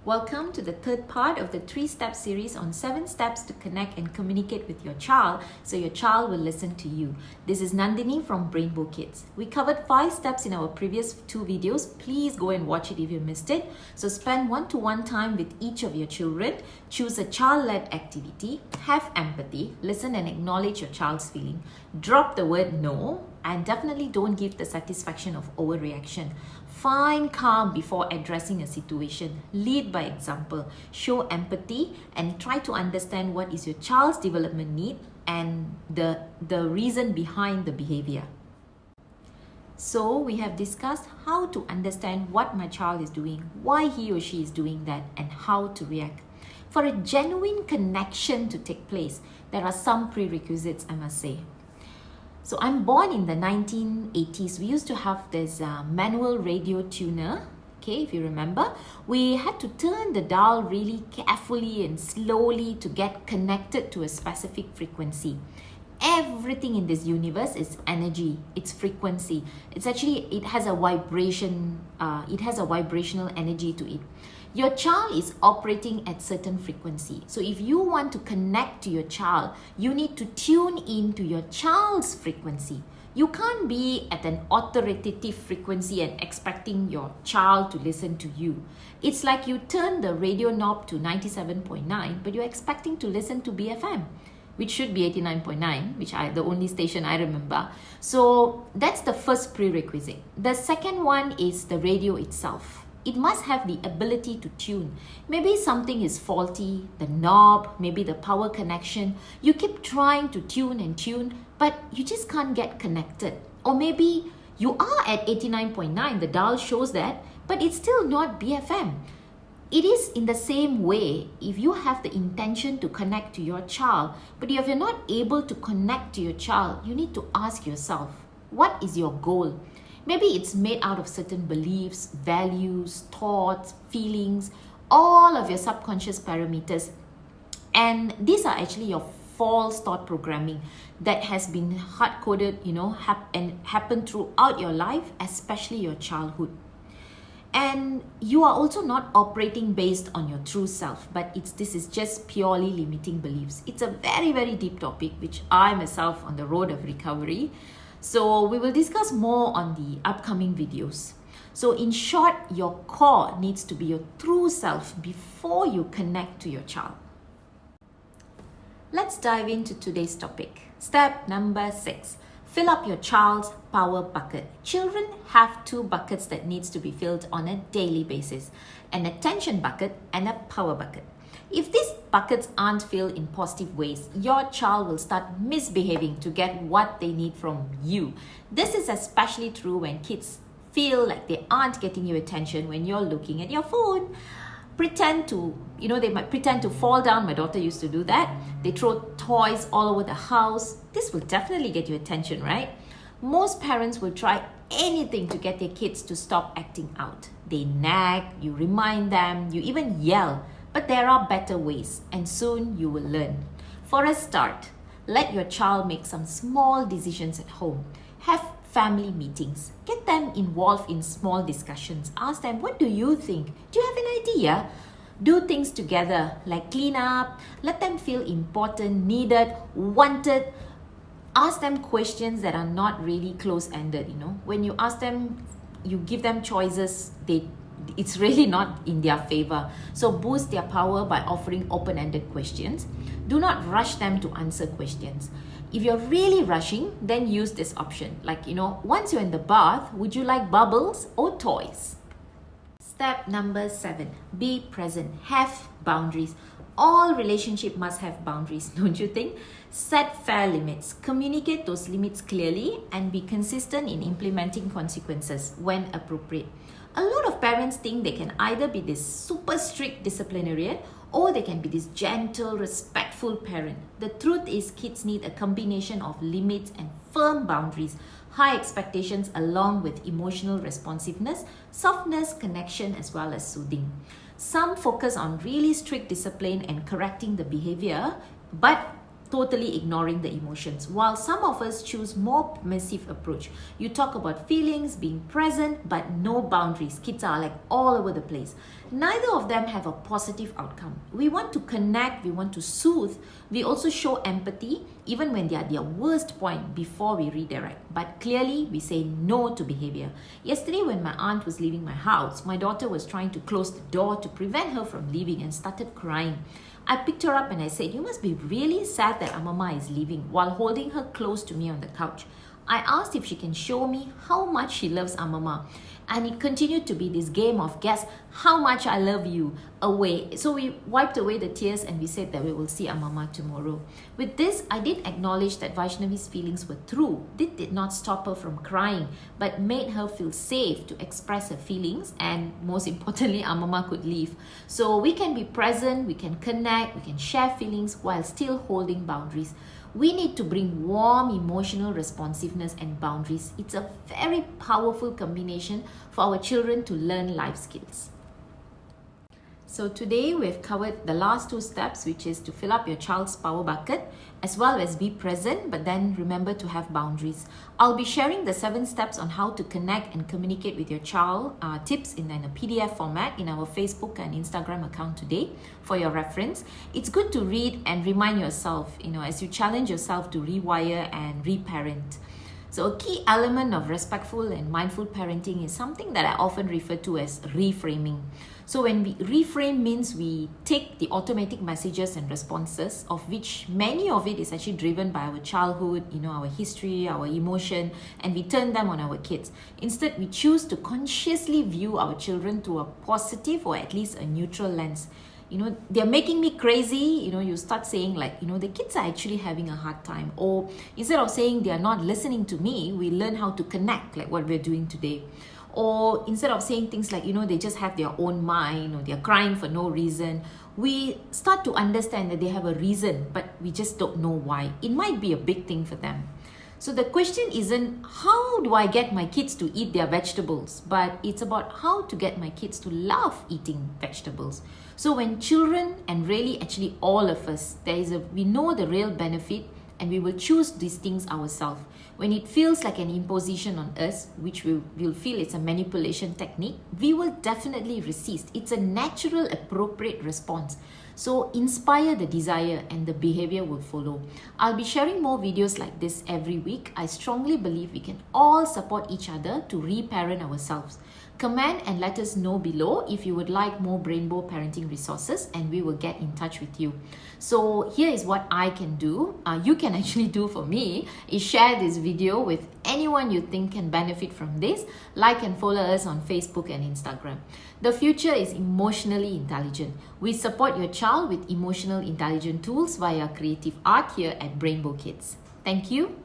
Welcome to the third part of the 3-step series on 7 steps to connect and communicate with your child so your child will listen to you. This is Nandini from Brainbow Kids. We covered 5 steps in our previous 2 videos. Please go and watch it if you missed it. So spend one-to-one time with each of your children. Choose a child-led activity. Have empathy. Listen and acknowledge your child's feeling. Drop the word no, and definitely don't give the satisfaction of overreaction. Find calm before addressing a situation. Lead by example. Show empathy and try to understand what is your child's development need and the reason behind the behavior. So we have discussed how to understand what my child is doing, why he or she is doing that, and how to react. For a genuine connection to take place, there are some prerequisites, I must say. So I'm born in the 1980s. We used to have this manual radio tuner, okay, if you remember. We had to turn the dial really carefully and slowly to get connected to a specific frequency. Everything in this universe is energy, it's frequency. It has a vibration, it has a vibrational energy to it. Your child is operating at certain frequency. So if you want to connect to your child, you need to tune in to your child's frequency. You can't be at an authoritative frequency and expecting your child to listen to you. It's like you turn the radio knob to 97.9, but you're expecting to listen to BFM, which should be 89.9, which the only station I remember. So that's the first prerequisite. The second one is the radio itself. It must have the ability to tune. Maybe something is faulty, the knob, maybe the power connection. You keep trying to tune, but you just can't get connected. Or maybe you are at 89.9, the dial shows that, but it's still not BFM. It is in the same way, if you have the intention to connect to your child, but if you're not able to connect to your child, you need to ask yourself, what is your goal? Maybe it's made out of certain beliefs, values, thoughts, feelings, all of your subconscious parameters. And these are actually your false thought programming that has been hard-coded, and happened throughout your life, especially your childhood. And you are also not operating based on your true self, but this is just purely limiting beliefs. It's a very, very deep topic, which I myself on the road of recovery. So we will discuss more on the upcoming videos. So in short, your core needs to be your true self before you connect to your child. Let's dive into today's topic. Step number 6. Fill up your child's power bucket. Children have 2 buckets that needs to be filled on a daily basis. An attention bucket and a power bucket. If these buckets aren't filled in positive ways, your child will start misbehaving to get what they need from you. This is especially true when kids feel like they aren't getting your attention when you're looking at your phone. They might pretend to fall down. My daughter used to do that. They throw toys all over the house. This will definitely get your attention, right? Most parents will try anything to get their kids to stop acting out. They nag, you remind them, you even yell. But there are better ways, and soon you will learn. For a start, let your child make some small decisions at home. Have family meetings. Get them involved in small discussions. Ask them, what do you think? Do you have an idea? Do things together, like clean up. Let them feel important, needed, wanted. Ask them questions that are not really close-ended, When you ask them, you give them choices, it's really not in their favor. So boost their power by offering open-ended questions. Do not rush them to answer questions. If you're really rushing, then use this option. Like, once you're in the bath, would you like bubbles or toys? Step number 7, be present. Have boundaries. All relationship must have boundaries, don't you think? Set fair limits. Communicate those limits clearly and be consistent in implementing consequences when appropriate. A lot of parents think they can either be this super strict disciplinarian or they can be this gentle, respectful parent. The truth is, kids need a combination of limits and firm boundaries, high expectations along with emotional responsiveness, softness, connection, as well as soothing. Some focus on really strict discipline and correcting the behavior, but totally ignoring the emotions, while some of us choose more permissive approach. You talk about feelings, being present, but no boundaries. Kids are like all over the place. Neither of them have a positive outcome. We want to connect, we want to soothe, we also show empathy even when they are at their worst point before we redirect. But clearly we say no to behavior. Yesterday when my aunt was leaving my house, my daughter was trying to close the door to prevent her from leaving and started crying. I picked her up and I said, "You must be really sad that Amama is leaving," while holding her close to me on the couch. I asked if she can show me how much she loves Amama. And it continued to be this game of guess how much I love you away. So we wiped away the tears and we said that we will see Amama tomorrow. With this, I did acknowledge that Vaishnavi's feelings were true. This did not stop her from crying, but made her feel safe to express her feelings, and most importantly, Amama could leave. So we can be present, we can connect, we can share feelings while still holding boundaries. We need to bring warm emotional responsiveness and boundaries. It's a very powerful combination for our children to learn life skills. So today we've covered the last two steps, which is to fill up your child's power bucket as well as be present, but then remember to have boundaries. I'll be sharing the 7 steps on how to connect and communicate with your child, tips in a PDF format in our Facebook and Instagram account today for your reference. It's good to read and remind yourself, as you challenge yourself to rewire and reparent. So a key element of respectful and mindful parenting is something that I often refer to as reframing. So when we reframe means we take the automatic messages and responses, of which many of it is actually driven by our childhood, our history, our emotion, and we turn them on our kids. Instead, we choose to consciously view our children through a positive or at least a neutral lens. They're making me crazy, you start saying the kids are actually having a hard time. Or instead of saying they are not listening to me, we learn how to connect, like what we're doing today. Or instead of saying things like, they just have their own mind, or they're crying for no reason, we start to understand that they have a reason, but we just don't know why. It might be a big thing for them. So the question isn't how do I get my kids to eat their vegetables, but it's about how to get my kids to love eating vegetables. So when children, and really actually all of us, we know the real benefit, and we will choose these things ourselves. When it feels like an imposition on us, which we'll feel it's a manipulation technique, we will definitely resist. It's a natural, appropriate response. So inspire the desire and the behavior will follow. I'll be sharing more videos like this every week. I strongly believe we can all support each other to reparent ourselves. Comment and let us know below if you would like more Brainbow parenting resources, and we will get in touch with you. So here is what I can do. You can actually do for me is share this video with anyone you think can benefit from this. Like and follow us on Facebook and Instagram. The future is emotionally intelligent. We support your child with emotional intelligence tools via creative art here at Brainbow Kids. Thank you.